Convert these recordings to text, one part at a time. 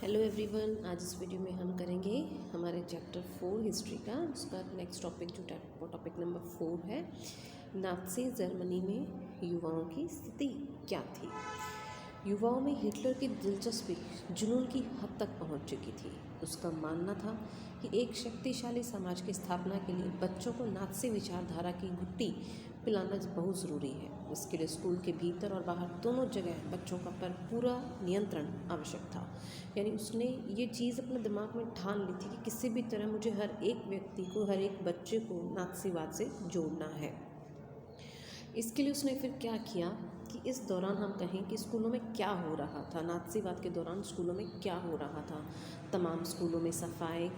Hello everyone, आज इस video में हम करेंगे हमारे चैप्टर 4 हिस्ट्री का। उसका नेक्स्ट टॉपिक जो टॉपिक नंबर 4 है, नाज़ी जर्मनी में युवाओं की स्थिति क्या थी। युवाओं में हिटलर की दिलचस्पी जुनून की हद तक पहुंच चुकी थी। उसका मानना था कि एक शक्तिशाली समाज की स्थापना के लिए बच्चों को नाज़ी विचारधारा की घुट्टी पिलाना बहुत ज़रूरी है। इसके लिए स्कूल के भीतर और बाहर दोनों जगह बच्चों का पर पूरा नियंत्रण आवश्यक था। यानी उसने ये चीज़ अपने दिमाग में ठान ली थी कि किसी भी तरह मुझे हर एक व्यक्ति को, हर एक बच्चे को नाज़ीवाद से जोड़ना है। इसके लिए उसने फिर क्या किया कि इस दौरान हम कहें कि स्कूलों में क्या हो रहा था, नाज़ीवाद के दौरान स्कूलों में क्या हो रहा था। तमाम स्कूलों में सफाई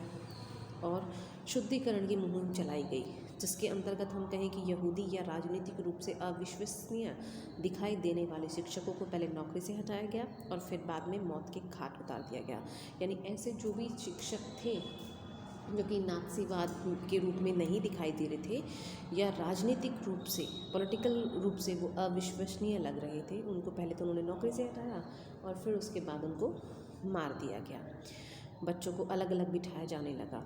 और शुद्धिकरण की मुहिम चलाई गई, जिसके अंतर्गत हम कहें कि यहूदी या राजनीतिक रूप से अविश्वसनीय दिखाई देने वाले शिक्षकों को पहले नौकरी से हटाया गया और फिर बाद में मौत के घाट उतार दिया गया। यानी ऐसे जो भी शिक्षक थे जो कि नाज़ीवाद के रूप में नहीं दिखाई दे रहे थे या राजनीतिक रूप से, पॉलिटिकल रूप से वो अविश्वसनीय लग रहे थे, उनको पहले तो उन्होंने नौकरी से हटाया और फिर उसके बाद उनको मार दिया गया। बच्चों को अलग अलग बिठाया जाने लगा।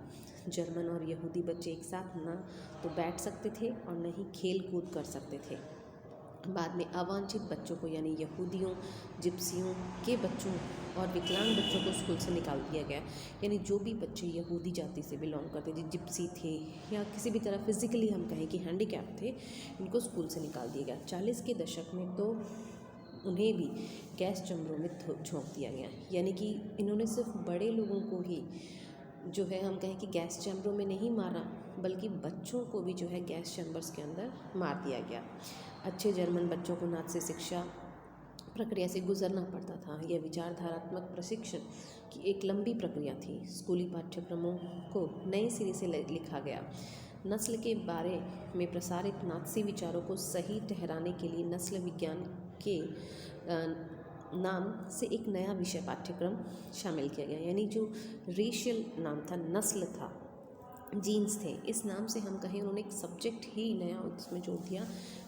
जर्मन और यहूदी बच्चे एक साथ ना तो बैठ सकते थे और न ही खेल कूद कर सकते थे। बाद में अवांछित बच्चों को यानी यहूदियों, जिप्सियों के बच्चों और विकलांग बच्चों को स्कूल से निकाल दिया गया। यानी जो भी बच्चे यहूदी जाति से बिलोंग करते थे, जिप्सी थे या किसी भी तरह फिज़िकली हम कहें कि हैंडीकैप थे, इनको स्कूल से निकाल दिया गया। 40 के दशक में तो उन्हें भी गैस चैम्बरों में झोंक दिया गया। यानी कि इन्होंने सिर्फ बड़े लोगों को ही जो है हम कहें कि गैस चैम्बरों में नहीं मारा, बल्कि बच्चों को भी जो है गैस चैम्बर्स के अंदर मार दिया गया। अच्छे जर्मन बच्चों को नाज़ी शिक्षा प्रक्रिया से गुजरना पड़ता था। यह विचारधारात्मक प्रशिक्षण की एक लंबी प्रक्रिया थी। स्कूली पाठ्यक्रमों को नए सिरे से लिखा गया। नस्ल के बारे में प्रसारित नाज़ी विचारों को सही ठहराने के लिए नस्ल विज्ञान के नाम से एक नया विषय पाठ्यक्रम शामिल किया गया। यानी जो रेशियल नाम था, नस्ल था, जीन्स थे, इस नाम से हम कहें उन्होंने एक सब्जेक्ट ही नया उसमें जोड़ दिया।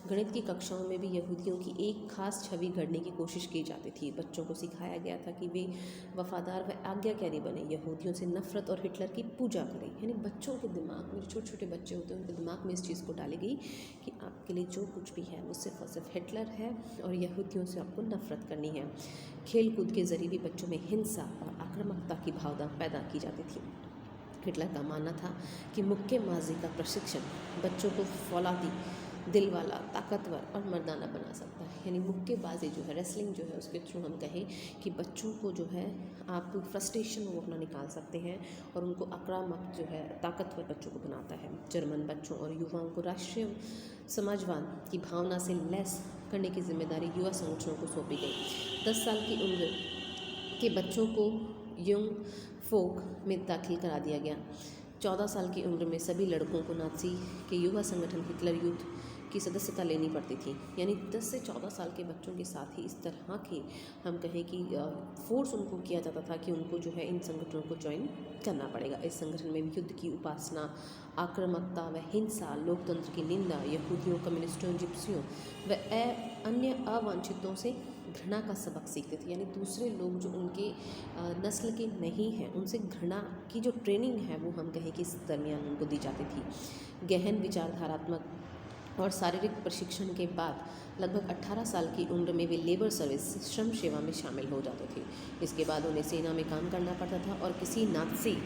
गणित की कक्षाओं में भी यहूदियों की एक खास छवि गढ़ने की कोशिश की जाती थी। बच्चों को सिखाया गया था कि वे वफादार व आज्ञाकारी बने, यहूदियों से नफरत और हिटलर की पूजा करें। यानी बच्चों के दिमाग में, जो छोटे छोटे बच्चे होते हैं उनके दिमाग में इस चीज़ को डाली गई कि आपके लिए जो कुछ भी है वो सिर्फ और सिर्फ हिटलर है और यहूदियों से आपको नफरत करनी है। खेल कूद के जरिए भी बच्चों में हिंसा और आक्रामकता की भावना पैदा की जाती थी। हिटलर का मानना था कि मुक्केबाजी का प्रशिक्षण बच्चों को फौलादी, दिल वाला, ताकतवर और मर्दाना बना सकता है। यानी मुक्केबाजी जो है, रेसलिंग जो है, उसके थ्रू हम कहें कि बच्चों को जो है आप फ्रस्ट्रेशन वो अपना निकाल सकते हैं और उनको आक्रामक जो है, ताकतवर बच्चों को बनाता है। जर्मन बच्चों और युवाओं को राष्ट्रीय समाजवाद की भावना से लैस करने की जिम्मेदारी युवा संगठनों को सौंपी गई। 10 साल की उम्र के बच्चों को यंग फोक में दाखिल करा दिया गया। 14 साल की उम्र में सभी लड़कों को नाज़ी के युवा संगठन हिटलर यूथ की सदस्यता लेनी पड़ती थी। यानी 10 से 14 साल के बच्चों के साथ ही इस तरह के हम कहें कि फोर्स उनको किया जाता था कि उनको जो है इन संगठनों को ज्वाइन करना पड़ेगा। इस संगठन में युद्ध की उपासना, आक्रामकता व हिंसा, लोकतंत्र की निंदा, यहूदियों, कम्युनिस्टों, जिप्सियों व अन्य अवांछितों से घृणा का सबक सीखते थे। यानी दूसरे लोग जो उनके नस्ल के नहीं हैं, उनसे घृणा की जो ट्रेनिंग है वो हम कहें कि इस दरमियान उनको दी जाती थी। गहन विचारधारात्मक और शारीरिक प्रशिक्षण के बाद लगभग 18 साल की उम्र में वे लेबर सर्विस, श्रम सेवा में शामिल हो जाते थे। इसके बाद उन्हें सेना में काम करना पड़ता था और किसी नाज़ी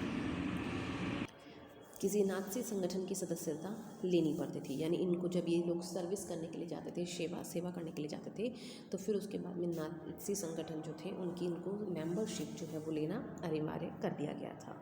संगठन की सदस्यता लेनी पड़ती थी। यानी इनको जब ये लोग सर्विस करने के लिए जाते थे, सेवा करने के लिए जाते थे, तो फिर उसके बाद में नाज़ी संगठन जो थे उनकी इनको मेंबरशिप जो है वो लेना अनिवार्य कर दिया गया था।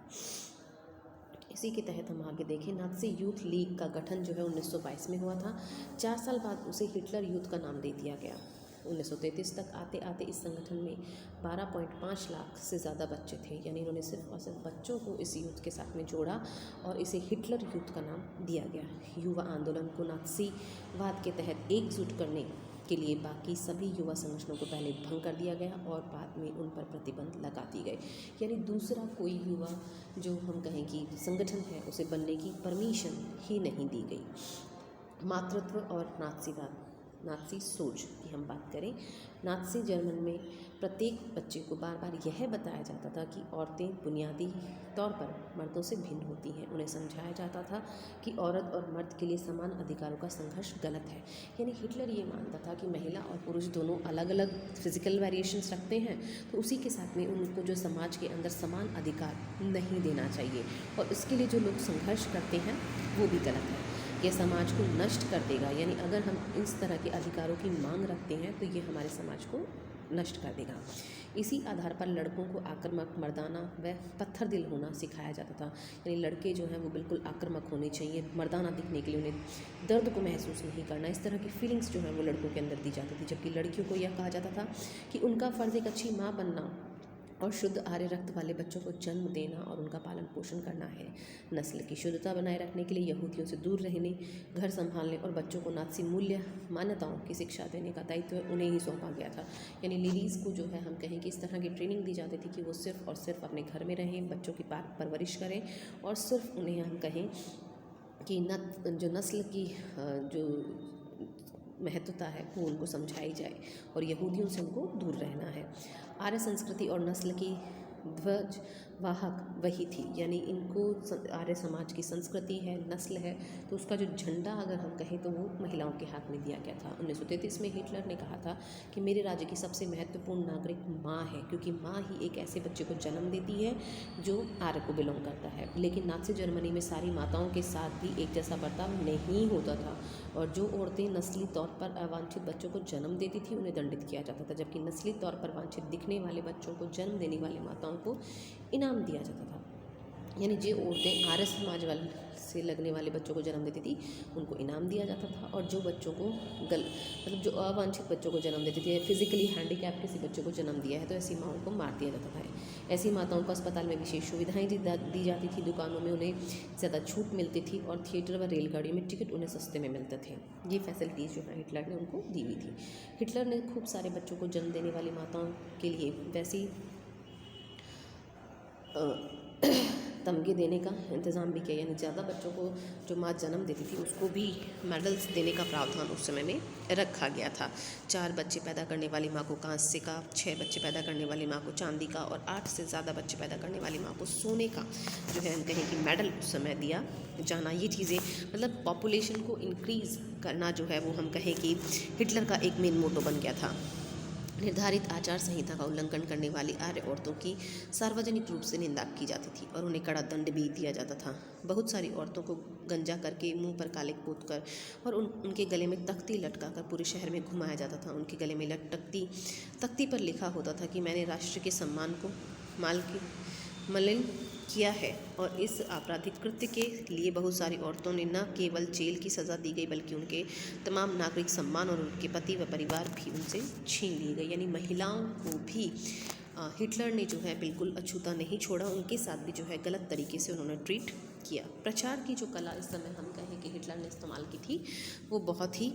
इसी के तहत हम आगे देखें, नाज़ी यूथ लीग का गठन जो है 1922 में हुआ था। 4 साल बाद उसे हिटलर यूथ का नाम दे दिया गया। 1933 तक आते आते इस संगठन में 12.5 लाख से ज़्यादा बच्चे थे। यानी इन्होंने सिर्फ और सिर्फ बच्चों को इस यूथ के साथ में जोड़ा और इसे हिटलर यूथ का नाम दिया गया। युवा आंदोलन को नाज़ीवाद के तहत एकजुट करने के लिए बाकी सभी युवा संगठनों को पहले भंग कर दिया गया और बाद में उन पर प्रतिबंध लगा दिए गए। यानी दूसरा कोई युवा जो हम कहें कि संगठन है उसे बनने की परमिशन ही नहीं दी गई। मातृत्व और नाज़ीवाद नाज़ी सोच की हम बात करें, नाज़ी जर्मन में प्रत्येक बच्चे को बार बार यह बताया जाता था कि औरतें बुनियादी तौर पर मर्दों से भिन्न होती हैं। उन्हें समझाया जाता था कि औरत और मर्द के लिए समान अधिकारों का संघर्ष गलत है। यानी हिटलर ये मानता था कि महिला और पुरुष दोनों अलग अलग फिजिकल वेरिएशंस रखते हैं, तो उसी के साथ में उनको जो समाज के अंदर समान अधिकार नहीं देना चाहिए, और इसके लिए जो लोग संघर्ष करते हैं वो भी गलत है। यह समाज को नष्ट कर देगा। यानी अगर हम इस तरह के अधिकारों की मांग रखते हैं तो ये हमारे समाज को नष्ट कर देगा। इसी आधार पर लड़कों को आक्रामक, मर्दाना व पत्थर दिल होना सिखाया जाता था। यानी लड़के जो हैं वो बिल्कुल आक्रामक होने चाहिए, मर्दाना दिखने के लिए, उन्हें दर्द को महसूस नहीं करना, इस तरह की फीलिंग्स जो हैं वो लड़कों के अंदर दी जाती थी। जबकि लड़कियों को यह कहा जाता था कि उनका फ़र्ज़ एक अच्छी माँ बनना और शुद्ध आर्य रक्त वाले बच्चों को जन्म देना और उनका पालन पोषण करना है। नस्ल की शुद्धता बनाए रखने के लिए यहूदियों से दूर रहने, घर संभालने और बच्चों को नाज़ी मूल्य मान्यताओं की शिक्षा देने का दायित्व उन्हें ही सौंपा गया था। यानी लेडीज़ को जो है हम कहें कि इस तरह की ट्रेनिंग दी जाती थी कि वो सिर्फ़ और सिर्फ अपने घर में रहें, बच्चों की परवरिश करें, और सिर्फ उन्हें हम कहें कि जो नस्ल की जो महत्वता है वो उनको समझाई जाए, और यहूदियों से उनको दूर रहना है। आर्य संस्कृति और नस्ल की ध्वज वाहक वही थी। यानी इनको आर्य समाज की संस्कृति है, नस्ल है, तो उसका जो झंडा अगर हम कहें तो वो महिलाओं के हाथ में दिया गया था। 1933 में हिटलर ने कहा था कि मेरे राज्य की सबसे महत्वपूर्ण नागरिक माँ है, क्योंकि माँ ही एक ऐसे बच्चे को जन्म देती है जो आर्य को बिलोंग करता है। लेकिन नाज़ी जर्मनी में सारी माताओं के साथ भी एक जैसा बर्ताव नहीं होता था, और जो औरतें नस्ली तौर पर अवांछित बच्चों को जन्म देती थी उन्हें दंडित किया जाता था, जबकि नस्ली तौर पर वांछित दिखने वाले बच्चों को जन्म देने वाली माताओं को इनाम दिया जाता था। यानी जो औरतें आर्य समाज वाले से लगने वाले बच्चों को जन्म देती थी उनको इनाम दिया जाता था, और जो बच्चों को मतलब जो अवांछित बच्चों को जन्म देती थी, फिजिकली हैंडीकैप किसी बच्चों को जन्म दिया है तो ऐसी माओं को मार दिया जाता था। ऐसी माताओं को अस्पताल में विशेष सुविधाएं दी जाती थी, दुकानों में उन्हें ज़्यादा छूट मिलती थी, और थिएटर व रेलगाड़ियों में टिकट उन्हें सस्ते में मिलते थे। ये फैसिलिटीज़ जो है हिटलर ने उनको दी हुई थी। हिटलर ने खूब सारे बच्चों को जन्म देने वाली माताओं के लिए वैसी तमगे देने का इंतज़ाम भी किया। यानी ज़्यादा बच्चों को जो माँ जन्म देती थी उसको भी मेडल्स देने का प्रावधान उस समय में रखा गया था। 4 बच्चे पैदा करने वाली माँ को कांस्य का, 6 बच्चे पैदा करने वाली माँ को चांदी का, और 8 से ज़्यादा बच्चे पैदा करने वाली माँ को सोने का जो है हम कहें कि मेडल उस समय दिया जाना। ये चीज़ें मतलब पॉपुलेशन को इंक्रीज़ करना जो है वो हम कहें कि हिटलर का एक मेन मोटो बन गया था। निर्धारित आचार संहिता का उल्लंघन करने वाली आर्य औरतों की सार्वजनिक रूप से निंदा की जाती थी, और उन्हें कड़ा दंड भी दिया जाता था। बहुत सारी औरतों को गंजा करके, मुंह पर कालिक पोत कर और उनके गले में तख्ती लटका कर पूरे शहर में घुमाया जाता था। उनके गले में तख्ती पर लिखा होता था कि मैंने राष्ट्र के सम्मान को मलिन किया है, और इस आपराधिक कृत्य के लिए बहुत सारी औरतों ने न केवल जेल की सज़ा दी गई बल्कि उनके तमाम नागरिक सम्मान और उनके पति व परिवार भी उनसे छीन लिए गए। यानी महिलाओं को भी हिटलर ने जो है बिल्कुल अछूता नहीं छोड़ा, उनके साथ भी जो है गलत तरीके से उन्होंने ट्रीट किया। प्रचार की जो कला इस समय हम कहें कि हिटलर ने इस्तेमाल की थी वो बहुत ही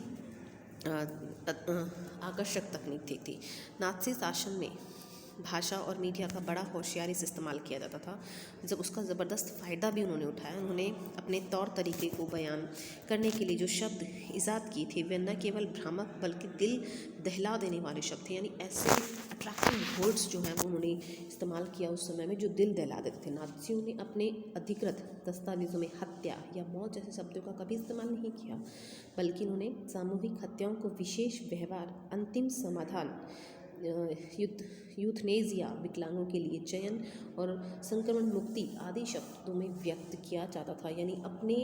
आकर्षक तकनीक थी। नाज़ी शासन में भाषा और मीडिया का बड़ा होशियारी से इस्तेमाल किया जाता था। जब उसका ज़बरदस्त फ़ायदा भी उन्होंने उठाया, उन्होंने अपने तौर तरीके को बयान करने के लिए जो शब्द ईजाद किए थे वे न केवल भ्रामक बल्कि दिल दहला देने वाले शब्द थे। यानी ऐसे अट्रैक्टिव वर्ड्स जो हैं वो उन्होंने इस्तेमाल किया उस समय में जो दिल दहला देते थे। नाज़ियों ने अपने अधिकृत दस्तावेज़ों में हत्या या मौत जैसे शब्दों का कभी इस्तेमाल नहीं किया, बल्कि उन्होंने सामूहिक हत्याओं को विशेष व्यवहार, अंतिम समाधान, यूथनेजिया, विकलांगों के लिए चयन और संक्रमण मुक्ति आदि शब्दों में व्यक्त किया जाता था। यानी अपने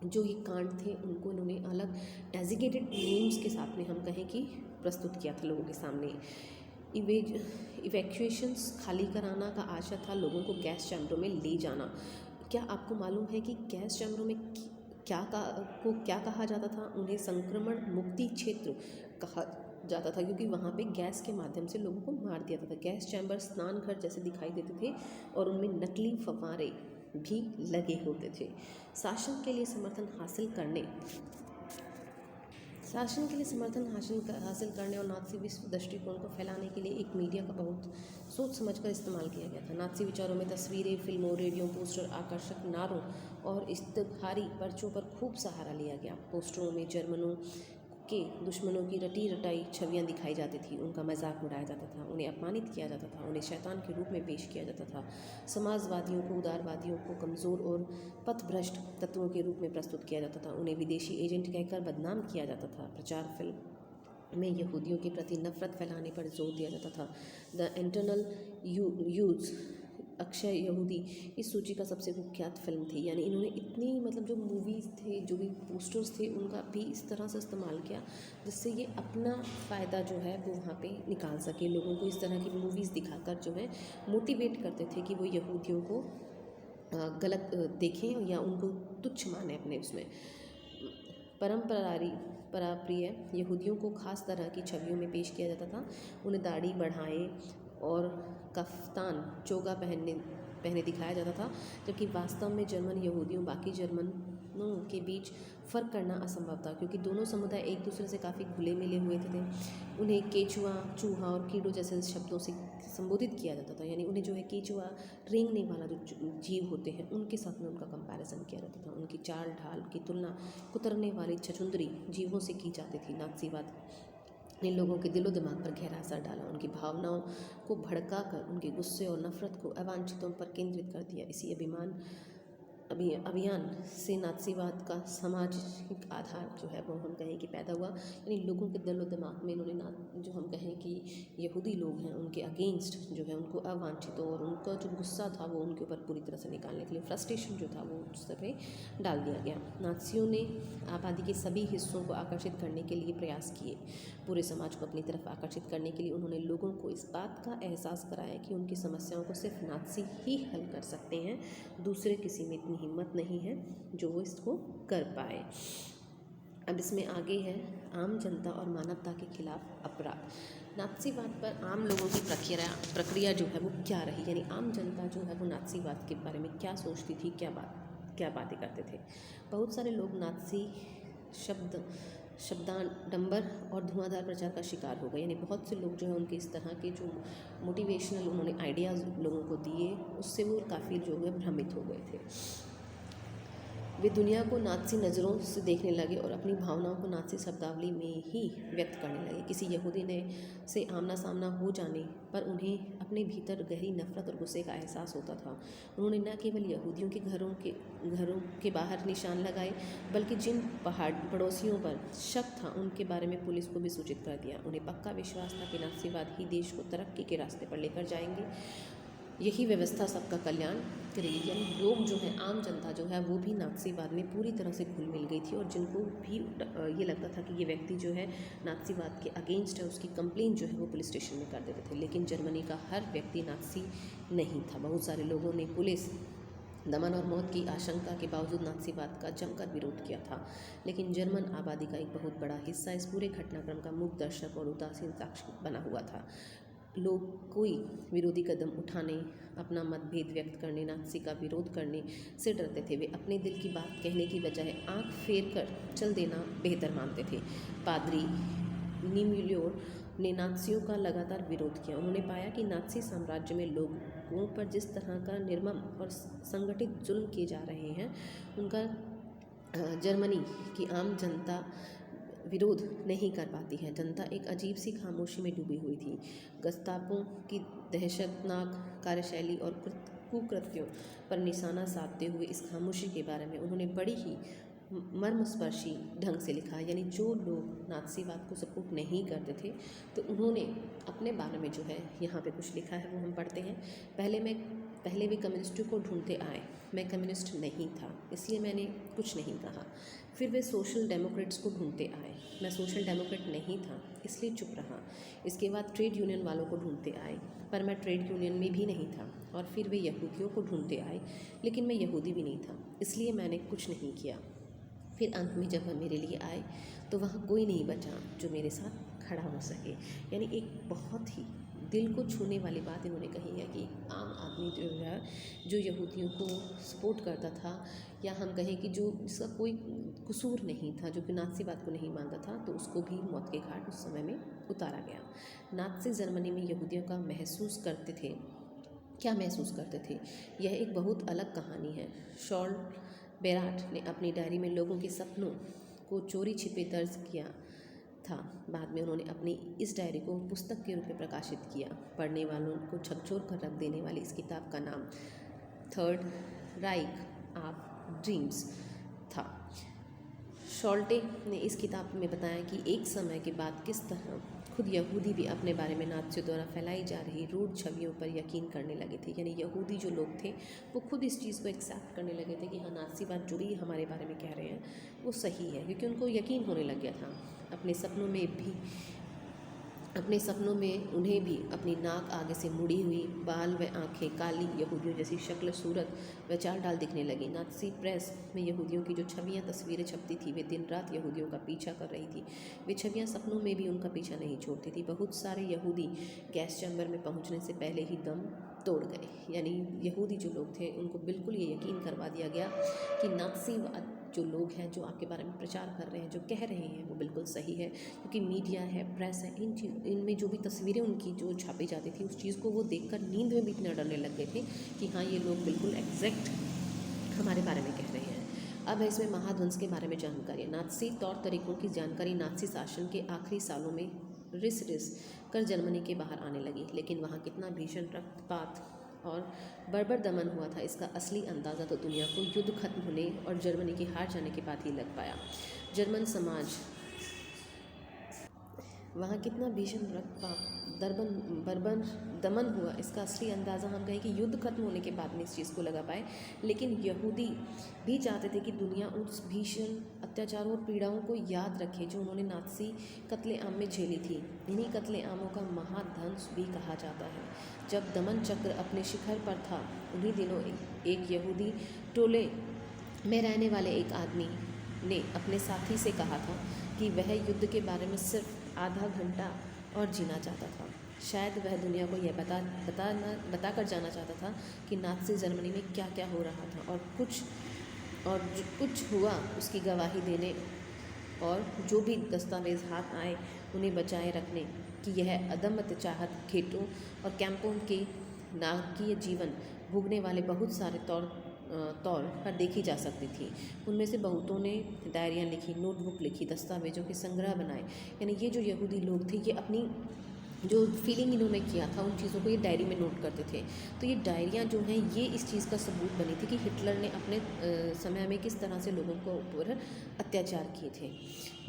जो ये कांड थे उनको इन्होंने अलग डेजिग्नेटेड नेम्स के साथ में हम कहें कि प्रस्तुत किया था लोगों के सामने। इवैक्यूएशंस, खाली कराना का आशय था लोगों को गैस चैम्बरों में ले जाना। क्या आपको मालूम है कि गैस चैम्बरों में क्या कहा जाता था? उन्हें संक्रमण मुक्ति क्षेत्र कहा जाता था, क्योंकि वहाँ पे गैस के माध्यम से लोगों को मार दिया जाता था। गैस चैम्बर स्नान घर जैसे दिखाई देते थे और उनमें नकली फव्वारे भी लगे होते थे। शासन के लिए समर्थन हासिल करने और नाज़ी विश्व दृष्टिकोण को फैलाने के लिए एक मीडिया का बहुत सोच समझकर इस्तेमाल किया गया था। नाज़ी विचारों में तस्वीरें, फिल्मों, रेडियो पोस्टर, आकर्षक नारों और इश्तिहारी पर्चों पर खूब सहारा लिया गया। पोस्टरों में जर्मनों के दुश्मनों की रटी रटाई छवियां दिखाई जाती थी, उनका मजाक उड़ाया जाता था, उन्हें अपमानित किया जाता था, उन्हें शैतान के रूप में पेश किया जाता था। समाजवादियों को, उदारवादियों को कमज़ोर और पथभ्रष्ट तत्वों के रूप में प्रस्तुत किया जाता था, उन्हें विदेशी एजेंट कहकर बदनाम किया जाता था। प्रचार फिल्म में यहूदियों के प्रति नफरत फैलाने पर जोर दिया जाता था। द इंटरनल यूज अक्षय यहूदी इस सूची का सबसे कुख्यात फिल्म थी। यानी इन्होंने इतनी मतलब जो मूवीज़ थे, जो भी पोस्टर्स थे, उनका भी इस तरह से इस्तेमाल किया जिससे ये अपना फ़ायदा जो है वो वहाँ पे निकाल सके। लोगों को इस तरह की मूवीज़ दिखाकर जो है मोटिवेट करते थे कि वो यहूदियों को गलत देखें या उनको तुच्छ माने अपने उसमें। पराप्रिय यहूदियों को खास तरह की छवियों में पेश किया जाता था। उन्हें दाढ़ी बढ़ाए और कफ्तान चोगा पहने दिखाया जाता था, जबकि वास्तव में जर्मन यहूदियों बाकी जर्मनों के बीच फ़र्क करना असंभव था, क्योंकि दोनों समुदाय एक दूसरे से काफ़ी घुले मिले हुए थे। उन्हें केचुआ, चूहा और कीड़ों जैसे शब्दों से संबोधित किया जाता था। यानी उन्हें जो है केचुआ, रेंगने वाला जो जीव होते हैं उनके साथ में उनका कंपैरिजन किया जाता था। उनकी चाल ढाल की तुलना कुतरने वाली छछुंदरी जीवों से की जाती थी। नाज़ीवाद ने लोगों के दिलो दिमाग पर गहरा असर डाला, उनकी भावनाओं को भड़का कर उनके गुस्से और नफरत को अवांछितों पर केंद्रित कर दिया। इसी अभियान से नाज़ीवाद का सामाजिक आधार जो है वो हम कहें कि पैदा हुआ। यानी लोगों के दिलो दिमाग में इन्होंने जो हम कहें कि यहूदी लोग हैं उनके अगेंस्ट जो है उनको अवांछितों और उनका जो गुस्सा था वो उनके ऊपर पूरी तरह से निकालने के लिए फ्रस्ट्रेशन जो था वो उस तरह डाल दिया गया। नाज़ियों ने आबादी के सभी हिस्सों को आकर्षित करने के लिए प्रयास किए। पूरे समाज को अपनी तरफ आकर्षित करने के लिए उन्होंने लोगों को इस बात का एहसास कराया कि उनकी समस्याओं को सिर्फ नाज़ी ही हल कर सकते हैं, दूसरे किसी में इतनी हिम्मत नहीं है जो वो इसको कर पाए। अब इसमें आगे है आम जनता और मानवता के खिलाफ अपराध। नाज़ीवाद पर आम लोगों की प्रक्रिया जो है वो क्या रही, यानी आम जनता जो है वो नाज़ीवाद के बारे में क्या सोचती थी, क्या बातें करते थे। बहुत सारे लोग नाज़ी शब्दाडंबर और धुआंधार प्रचार का शिकार हो गए। यानी बहुत से लोग जो है उनके इस तरह के जो मोटिवेशनल उन्होंने आइडियाज़ लोगों को दिए उससे वो काफ़ी जो है भ्रमित हो गए थे। वे दुनिया को नाज़ी नज़रों से देखने लगे और अपनी भावनाओं को नाज़ी शब्दावली में ही व्यक्त करने लगे। किसी यहूदी ने से आमना सामना हो जाने पर उन्हें अपने भीतर गहरी नफरत और गुस्से का एहसास होता था। उन्होंने न केवल यहूदियों के घरों के बाहर निशान लगाए, बल्कि जिन पड़ोसियों पर शक था उनके बारे में पुलिस को भी सूचित कर दिया। उन्हें पक्का विश्वास था कि नाज़ीवाद ही देश को तरक्की के रास्ते पर लेकर जाएंगे, यही व्यवस्था सबका कल्याण करेगी। यानी लोग जो है, आम जनता जो है वो भी नाज़ीवाद में पूरी तरह से घुल मिल गई थी और जिनको भी ये लगता था कि ये व्यक्ति जो है नाज़ीवाद के अगेंस्ट है, उसकी कंप्लेंट जो है वो पुलिस स्टेशन में कर देते थे। लेकिन जर्मनी का हर व्यक्ति नाज़ी नहीं था। बहुत सारे लोगों ने पुलिस दमन और मौत की आशंका के बावजूद नाज़ीवाद का जमकर विरोध किया था। लेकिन जर्मन आबादी का एक बहुत बड़ा हिस्सा इस पूरे घटनाक्रम का मूक दर्शक और उदासीन साक्षी बना हुआ था। लोग कोई विरोधी कदम उठाने, अपना मतभेद व्यक्त करने, नाज़ी का विरोध करने से डरते थे। वे अपने दिल की बात कहने की बजाय आंख फेर कर चल देना बेहतर मानते थे। पादरी नीम्यूलियोर ने नाज़ियों का लगातार विरोध किया। उन्होंने पाया कि नाज़ी साम्राज्य में लोगों पर जिस तरह का निर्मम और संगठित जुल्म किए जा रहे हैं उनका जर्मनी की आम जनता विरोध नहीं कर पाती है। जनता एक अजीब सी खामोशी में डूबी हुई थी। गस्तापो की दहशतनाक कार्यशैली और कुकृत्यों पर निशाना साधते हुए इस खामोशी के बारे में उन्होंने बड़ी ही मर्मस्पर्शी ढंग से लिखा। यानी जो लोग नाज़ीवाद को सपोर्ट नहीं करते थे तो उन्होंने अपने बारे में जो है यहाँ पे कुछ लिखा है, वो हम पढ़ते हैं। पहले वे कम्युनिस्टों को ढूंढते आए, मैं कम्युनिस्ट नहीं था इसलिए मैंने कुछ नहीं कहा। फिर वे सोशल डेमोक्रेट्स को ढूंढते आए, मैं सोशल डेमोक्रेट नहीं था इसलिए चुप रहा। इसके बाद ट्रेड यूनियन वालों को ढूंढते आए, पर मैं ट्रेड यूनियन में भी नहीं था। और फिर वे यहूदियों को ढूंढते आए, लेकिन मैं यहूदी भी नहीं था इसलिए मैंने कुछ नहीं किया। फिर अंत में जब वह मेरे लिए आए तो वहाँ कोई नहीं बचा जो मेरे साथ खड़ा हो सके। यानी एक बहुत ही दिल को छूने वाली बात इन्होंने कही है कि आम आदमी जो है, जो यहूदियों को सपोर्ट करता था, या हम कहें कि जो जिसका कोई कसूर नहीं था, जो कि नाज़ीवाद को नहीं मानता था, तो उसको भी मौत के घाट उस समय में उतारा गया। नाज़ी जर्मनी में यहूदियों का क्या महसूस करते थे, यह एक बहुत अलग कहानी है। शॉर्ल बेराट ने अपनी डायरी में लोगों के सपनों को चोरी छिपे दर्ज किया। था। बाद में उन्होंने अपनी इस डायरी को पुस्तक के रूप में प्रकाशित किया। पढ़ने वालों को झकझोर कर रख देने वाली इस किताब का नाम थर्ड राइक ऑफ ड्रीम्स था। शॉल्टे ने इस किताब में बताया कि एक समय के बाद किस तरह खुद यहूदी भी अपने बारे में नाज़ियों द्वारा फैलाई जा रही रूढ़ छवियों पर यकीन करने लगे थे। यानी यहूदी जो लोग थे वो खुद इस चीज़ को एक्सेप्ट करने लगे थे कि हाँ, नाज़ी बात जो भी हमारे बारे में कह रहे हैं वो सही है, क्योंकि उनको यकीन होने लग गया था। अपने सपनों में उन्हें भी अपनी नाक आगे से मुड़ी हुई, बाल व आंखें काली यहूदियों जैसी शक्ल सूरत व चाल ढाल दिखने लगी। नाज़ी प्रेस में यहूदियों की जो छवियां तस्वीरें छपती थी वे दिन रात यहूदियों का पीछा कर रही थी। वे छवियां सपनों में भी उनका पीछा नहीं छोड़ती थी। बहुत सारे यहूदी गैस चैम्बर में पहुंचने से पहले ही दम तोड़ गए। यानी यहूदी जो लोग थे उनको बिल्कुल ये यकीन करवा दिया गया कि नाज़ीवाद जो लोग हैं, जो आपके बारे में प्रचार कर रहे हैं, जो कह रहे हैं, वो बिल्कुल सही है। क्योंकि मीडिया है, प्रेस है, इनमें जो भी तस्वीरें उनकी जो छापी जाती थी उस चीज़ को वो देखकर नींद में भी इतना डरने लग गए थे कि हाँ, ये लोग बिल्कुल एग्जैक्ट हमारे बारे में कह रहे हैं। अब है इसमें महाध्वंस के बारे में जानकारी। नाज़ी तौर तरीक़ों की जानकारी नाज़ी शासन के आखिरी सालों में रिस कर जर्मनी के बाहर आने लगी। लेकिन वहाँ कितना भीषण रक्तपात और बर्बर दमन हुआ था, इसका असली अंदाज़ा तो दुनिया को युद्ध खत्म होने और जर्मनी की हार जाने के बाद ही लग पाया। जर्मन समाज वहाँ कितना भीषण रक्तपात बर्बर दमन हुआ, इसका असली अंदाज़ा हम कहें कि युद्ध खत्म होने के बाद में इस चीज़ को लगा पाए। लेकिन यहूदी भी चाहते थे कि दुनिया उस भीषण अत्याचारों और पीड़ाओं को याद रखे जो उन्होंने नाज़ी कत्लेआम में झेली थी। इन्हीं कत्लेआमों का महाध्वंस भी कहा जाता है। जब दमन चक्र अपने शिखर पर था, उन्हीं दिनों एक यहूदी टोले में रहने वाले एक आदमी ने अपने साथी से कहा था कि वह युद्ध के बारे में सिर्फ आधा घंटा और जीना चाहता था। शायद वह दुनिया को यह बता कर जाना चाहता था कि नाज़ी जर्मनी में क्या क्या हो रहा था, और जो कुछ हुआ उसकी गवाही देने और जो भी दस्तावेज हाथ आए उन्हें बचाए रखने कि यह अदम्य चाहत खेतों और कैंपों के नारकीय जीवन भोगने वाले बहुत सारे तौर पर देखी जा सकती थी। उनमें से बहुतों ने डायरियाँ लिखी, नोटबुक लिखी, दस्तावेजों के संग्रह बनाए। यानी ये जो यहूदी लोग थे ये अपनी जो फीलिंग इन्होंने किया था उन चीज़ों को ये डायरी में नोट करते थे। तो ये डायरियाँ जो हैं ये इस चीज़ का सबूत बनी थी कि हिटलर ने अपने समय में किस तरह से लोगों को ऊपर अत्याचार किए थे।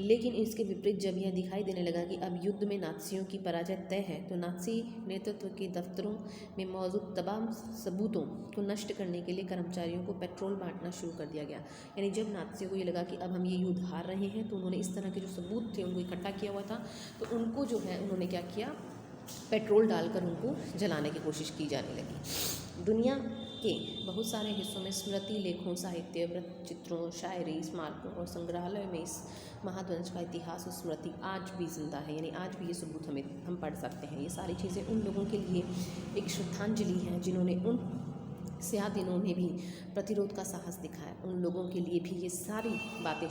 लेकिन इसके विपरीत जब यह दिखाई देने लगा कि अब युद्ध में नाज़ियों की पराजय तय है, तो नाज़ी नेतृत्व के दफ्तरों में मौजूद तमाम सबूतों को नष्ट करने के लिए कर्मचारियों को पेट्रोल बांटना शुरू कर दिया गया। यानी जब नाज़ियों को ये लगा कि अब हम ये युद्ध हार रहे हैं, तो उन्होंने इस तरह के जो सबूत थे उनको इकट्ठा किया हुआ था, तो उनको जो है उन्होंने क्या किया, पेट्रोल डालकर उनको जलाने की कोशिश की जाने लगी। दुनिया के बहुत सारे हिस्सों में स्मृति लेखों, साहित्य, वृत्तचित्रों, शायरी, स्मारकों और संग्रहालय में इस महाध्वंस का इतिहास और स्मृति आज भी जिंदा है। यानी आज भी ये सबूत हम पढ़ सकते हैं। ये सारी चीज़ें उन लोगों के लिए एक श्रद्धांजलि है जिन्होंने उन स्याह दिनों में भी प्रतिरोध का साहस दिखाया। उन लोगों के लिए भी ये सारी बातें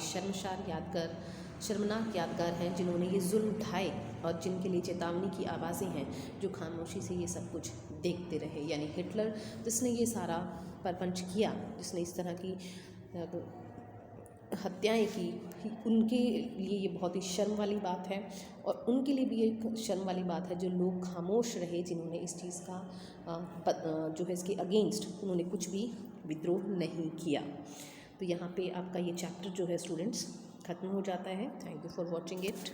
शर्मनाक यादगार हैं जिन्होंने ये जुल्म उठाए और जिनके लिए चेतावनी की आवाज़ें हैं, जो खामोशी से ये सब कुछ देखते रहे। यानी हिटलर जिसने ये सारा परपंच किया, जिसने इस तरह की हत्याएं की, उनके लिए ये बहुत ही शर्म वाली बात है। और उनके लिए भी एक शर्म वाली बात है जो लोग खामोश रहे, जिन्होंने इस चीज़ का जो है इसके अगेंस्ट उन्होंने कुछ भी विद्रोह नहीं किया। तो यहाँ पे आपका ये चैप्टर जो है स्टूडेंट्स ख़त्म हो जाता है। Thank you for watching it.